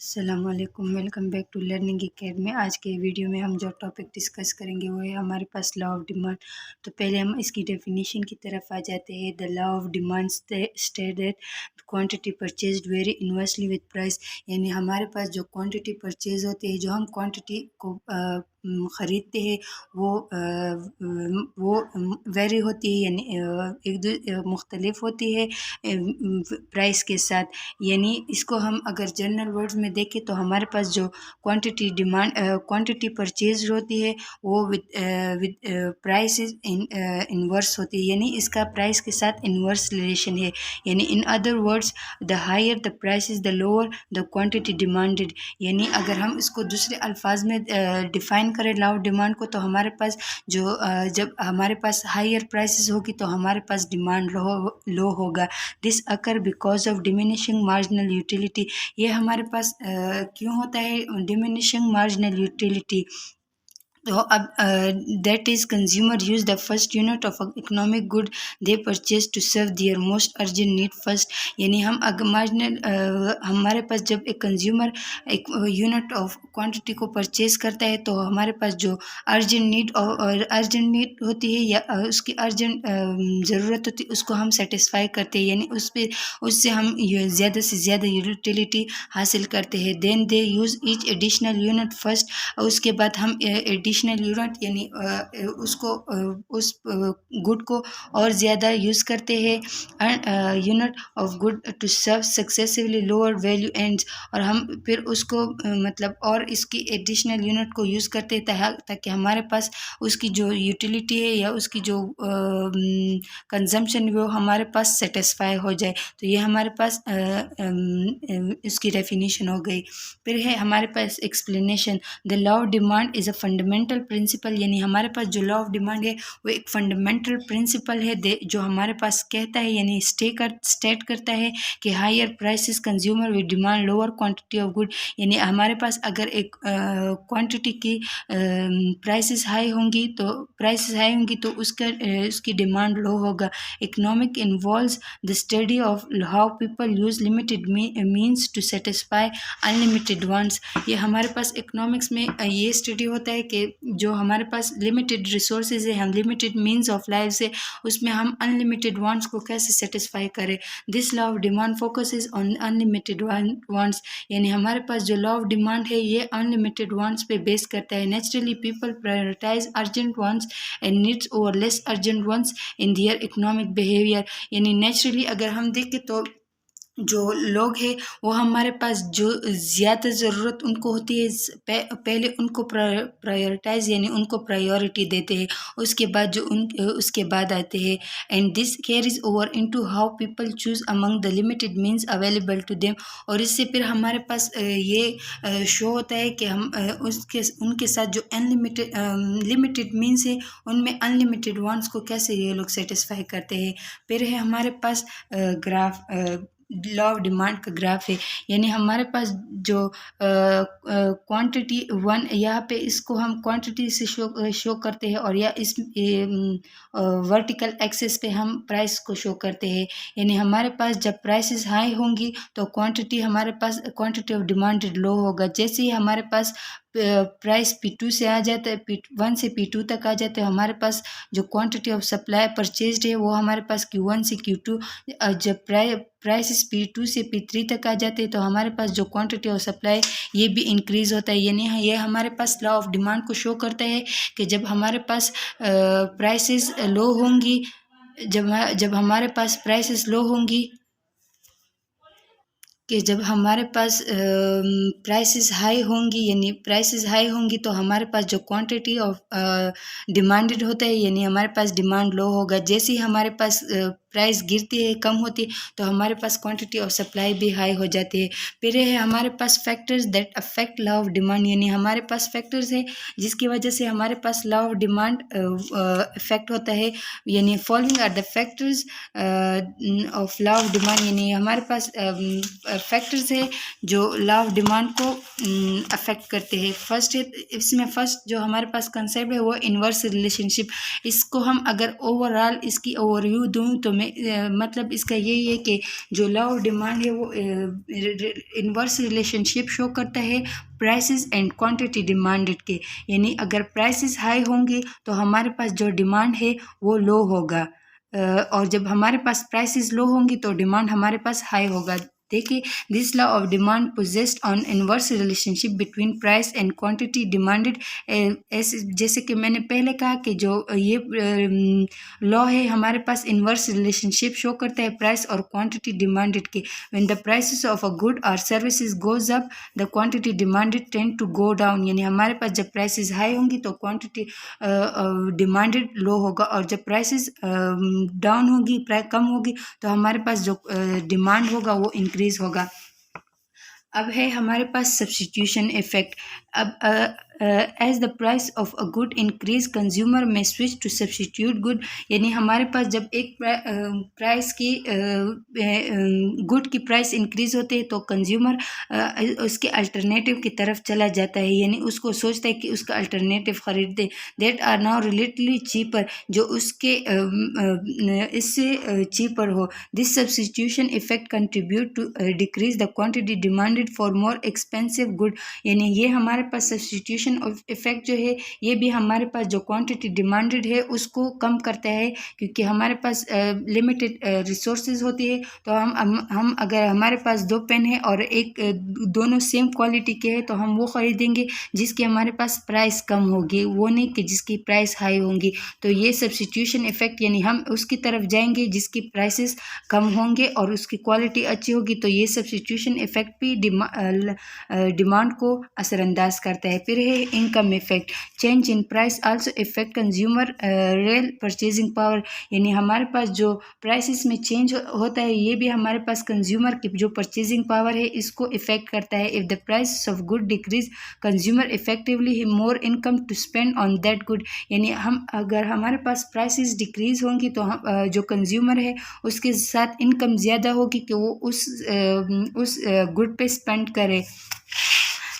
अस्सलामुअलैकुम, welcome back to learning academy. आज के वीडियो में हम जो टॉपिक डिस्कस करेंगे वो है हमारे पास लॉ ऑफ डिमांड। तो पहले हम इसकी डेफिनेशन की तरफ आ जाते हैं। The law of demand state that quantity purchased very inversely with price, यानी हमारे पास जो क्वांटिटी परचेज होती है, जो हम क्वांटिटी को ख़रीदते हैं वो वेरी होती है, यानी मुख्तलिफ होती है प्राइस के साथ। यानी इसको हम अगर जनरल वर्ड्स में देखें तो हमारे पास जो क्वांटिटी परचेज होती है वो विद प्राइस इन्वर्स होती है, यानी इसका प्राइस के साथ इन्वर्स रिलेशन है। यानी in other words, the higher the price is the lower the quantity demanded. यानी अगर हम इसको दूसरे अल्फाज में डिफ़ाइन करें लॉ ऑफ डिमांड को, तो हमारे पास जब हमारे पास हायर प्राइसेस होगी तो हमारे पास डिमांड लो होगा। This occur because of diminishing marginal utility. ये हमारे पास क्यों होता है डिमिनिशिंग मार्जिनल यूटिलिटी? तो अब that is consumer use the first unit of economic good they purchase to serve their most urgent need first. यानी हम अगर मार्जिनल हमारे पास जब एक कंज्यूमर एक यूनिट ऑफ क्वांटिटी को परचेज करता है तो हमारे पास जो अर्जेंट नीड और अर्जेंट नीड होती है या उसकी अर्जेंट ज़रूरत होती है उसको हम सेटिस्फाई करते हैं, यानी उससे हम ज़्यादा से ज़्यादा यूटिलिटी हासिल करते हैं। Then they use each additional unit first, और उसके बाद हम एडिशनल यूनिट यानी उसको उस गुड को और ज़्यादा यूज़ करते हैं unit of good to serve successively lower value ends. और हम फिर उसको मतलब और इसकी एडिशनल यूनिट को यूज़ करते हैं ताकि हमारे पास उसकी जो यूटिलिटी है या उसकी जो कंजम्पशन वो हमारे पास सेटिस्फाई हो जाए। तो ये हमारे पास इसकी डेफिनेशन हो गई। फिर है हमारे पास explanation. The law of demand is a fundamental principle, यानी हमारे पास जो लॉ ऑफ डिमांड है वो एक फंडामेंटल प्रिंसिपल है जो हमारे पास कहता है यानी स्टेट करता है कि higher prices consumer with demand lower quantity of good. यानी हमारे पास अगर एक क्वांटिटी की प्राइसेस हाई होंगी तो उसकी डिमांड लो होगा। Economic involves the study of how people use limited means to satisfy unlimited wants. ये हमारे पास इकोनॉमिक्स में ये स्टडी होता है कि जो हमारे पास लिमिटेड रिसोर्सेज है, हम लिमिटेड मीन्स ऑफ लाइफ से उसमें हम अनलिमिटेड वांट्स को कैसे सेटिस्फाई करें। This law of demand focuses on unlimited wants, यानी हमारे पास जो लॉ ऑफ डिमांड है ये अनलिमिटेड वांट्स पे बेस करता है। Naturally people prioritise urgent wants and needs over less urgent wants in their economic behaviour. यानी नेचुरली अगर हम देखें तो जो लोग हैं वो हमारे पास जो ज़्यादा ज़रूरत उनको होती है पहले उनको प्रायोरिटाइज यानी उनको प्रायोरिटी देते हैं, उसके बाद आते हैं। And this carries over into how people choose among the limited means available to them. और इससे फिर हमारे पास ये शो होता है कि हम उनके साथ जो लिमिटेड मीन्स है उनमें अनलिमिटेड वांट्स को कैसे ये लोग सेटिस्फाई करते हैं। फिर है हमारे पास ग्राफ लॉ ऑफ डिमांड का ग्राफ है, यानी हमारे पास जो क्वांटिटी वन यहाँ पे इसको हम क्वांटिटी से शो करते हैं और या इस वर्टिकल एक्सिस पे हम प्राइस को शो करते हैं। यानी हमारे पास जब प्राइसेस हाई होंगी तो क्वांटिटी ऑफ डिमांड लो होगा। जैसे ही हमारे पास प्राइस P2 से आ जाता है, P1 से P2 तक आ जाते हैं, हमारे पास जो क्वांटिटी ऑफ सप्लाई परचेज्ड है वो हमारे पास Q1 से Q2। जब प्राइसेस P2 से P3 तक आ जाते हैं तो हमारे पास जो क्वांटिटी ऑफ सप्लाई ये भी इंक्रीज़ होता है। यानी ये हमारे पास लॉ ऑफ डिमांड को शो करता है कि जब हमारे पास प्राइसेस लो होंगी जब हमारे पास प्राइसेस लो होंगी कि जब हमारे पास प्राइसेस हाई होंगी, यानी प्राइसेस हाई होंगी तो हमारे पास जो क्वांटिटी ऑफ डिमांडेड होता है यानी हमारे पास डिमांड लो होगा। जैसे ही हमारे पास प्राइस गिरती है, कम होती है, तो हमारे पास क्वांटिटी ऑफ सप्लाई भी हाई हो जाती है। फिर है हमारे पास factors that affect law of demand, यानी हमारे पास फैक्टर्स है जिसकी वजह से हमारे पास लॉ ऑफ डिमांड इफेक्ट होता है। यानी following are the factors of law of demand, यानी हमारे पास फैक्टर्स है जो लॉ ऑफ डिमांड को अफेक्ट करते हैं। फर्स्ट जो हमारे पास कंसेप्ट है वो इन्वर्स रिलेशनशिप। इसको हम अगर ओवरऑल इसकी ओवरव्यू दूँ तो मतलब इसका यही है कि जो लॉ ऑफ डिमांड है वो इन्वर्स रिलेशनशिप शो करता है प्राइसेस एंड क्वांटिटी डिमांडेड के, यानी अगर प्राइसेस हाई होंगे तो हमारे पास जो डिमांड है वो लो होगा, और जब हमारे पास प्राइसेस लो होंगी तो डिमांड हमारे पास हाई होगा। देखिए, this law of demand possessed on inverse relationship between price and quantity demanded. ऐसे जैसे कि मैंने पहले कहा कि जो ये लॉ है हमारे पास इनवर्स रिलेशनशिप शो करता है प्राइस और क्वांटिटी डिमांडेड के। When the prices of a good और services goes up the quantity demanded tend to go down, यानी हमारे पास जब प्राइसेस हाई होंगी तो क्वांटिटी डिमांडेड लो होगा, और जब प्राइसेस डाउन होगी, प्राइस कम होगी, तो हमारे पास जो डिमांड होगा वो इंक्रीज होगा। अब है हमारे पास सब्स्टिट्यूशन इफेक्ट। अब as the price of a good increase consumer में स्विच टू सब्स्टिट्यूट गुड, यानी हमारे पास जब एक प्राइस की गुड की प्राइस इंक्रीज होती है तो कंज्यूमर उसके अल्टरनेटिव की तरफ चला जाता है, यानी उसको सोचता है कि उसका अल्टरनेटिव खरीद दे, that are now relatively cheaper, जो उसके इससे चीपर हो। This substitution effect contribute to decrease the quantity demanded for more expensive good, यानी ये हमारे पास सब्स्टिट्यूशन इफेक्ट जो है ये भी हमारे पास जो क्वांटिटी डिमांडेड है उसको कम करता है, क्योंकि हमारे पास लिमिटेड रिसोर्सेज होती है। तो हम अगर हमारे पास 2 पेन है और एक दोनों सेम क्वालिटी के हैं तो हम वो खरीदेंगे जिसकी हमारे पास प्राइस कम होगी, वो नहीं कि जिसकी प्राइस हाई होंगी। तो ये सब्स्टिट्यूशन इफेक्ट, यानी हम उसकी तरफ जाएंगे जिसकी प्राइसेस कम होंगे और उसकी क्वालिटी अच्छी होगी, तो ये सब्स्टिट्यूशन इफेक्ट भी डिमांड को असरअंदाज करता है। फिर है income effect. Change in price also effect consumer real purchasing power, यानी हमारे पास जो प्राइसेस में चेंज होता है ये भी हमारे पास कंज्यूमर की जो परचेजिंग पावर है इसको इफेक्ट करता है। If the price of good decrease consumer effectively more income to spend on that good, यानी हम अगर हमारे पास प्राइसेस डिक्रीज होंगी तो हम जो कंज्यूमर है उसके साथ इनकम ज़्यादा होगी कि वो उस गुड पे स्पेंड करे।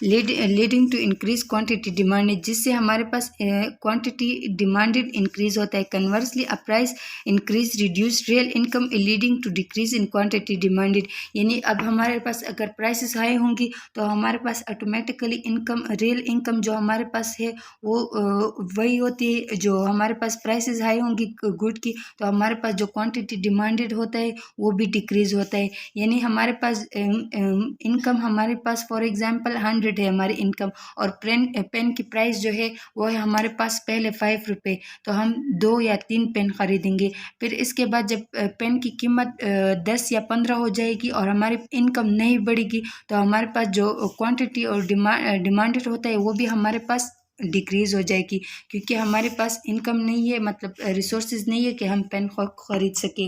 Leading to increase quantity demanded, जिससे हमारे पास क्वांटिटी डिमांडेड इंक्रीज होता है। Conversely a price increase reduce real income leading to decrease in quantity demanded, यानी अब हमारे पास अगर प्राइसेस हाई होंगी तो हमारे पास ऑटोमेटिकली इनकम, रियल इनकम जो हमारे पास है वो वही होती है। जो हमारे पास प्राइसेस हाई होंगी गुड की तो हमारे पास जो क्वांटिटी डिमांडेड होता है वो भी डिक्रीज होता है, यानी हमारे पास इनकम हमारे पास फॉर एग्जांपल 100 है हमारी इनकम, और पेन की प्राइस जो है वो है हमारे पास पहले 5 रुपये, तो हम 2 या 3 पेन खरीदेंगे। फिर इसके बाद जब पेन की कीमत 10 या 15 हो जाएगी और हमारी इनकम नहीं बढ़ेगी तो हमारे पास जो क्वांटिटी और डिमांडेड होता है वो भी हमारे पास डिक्रीज हो जाएगी, क्योंकि हमारे पास इनकम नहीं है, मतलब रिसोर्सेज नहीं है कि हम पेन खरीद सके।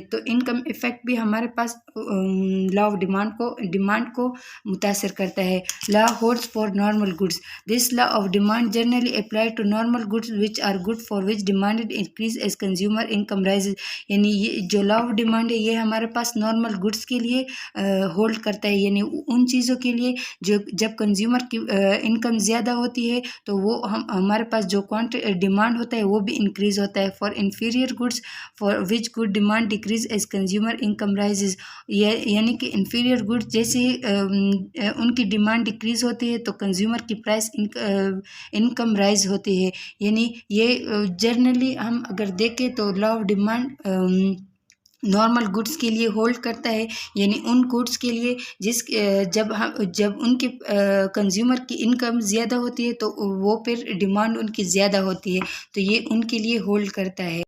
तो इनकम इफेक्ट भी हमारे पास लॉ ऑफ डिमांड को मुतासर करता है। Law holds for normal goods. This law of demand generally apply to normal goods which are good for which demanded increase as consumer income rises, यानी ये जो लॉ ऑफ डिमांड है ये हमारे पास नॉर्मल गुड्स के लिए होल्ड करता है, यानी उन चीज़ों के लिए जो जब कंज्यूमर की इनकम ज़्यादा होती है तो वो हमारे पास जो डिमांड होता है वो भी इंक्रीज होता है। For inferior goods for which good demand decrease as consumer income rises, यानी कि इन्फीरियर गुड्स जैसे उनकी डिमांड डिक्रीज होती है तो कंज्यूमर की प्राइस इनकम राइज होती है, यानी ये जनरली हम अगर देखें तो law of demand normal goods के लिए होल्ड करता है, यानी उन गुड्स के लिए जब उनके कंज्यूमर की इनकम ज़्यादा होती है तो वो फिर डिमांड उनकी ज़्यादा होती है, तो ये उनके लिए होल्ड करता है।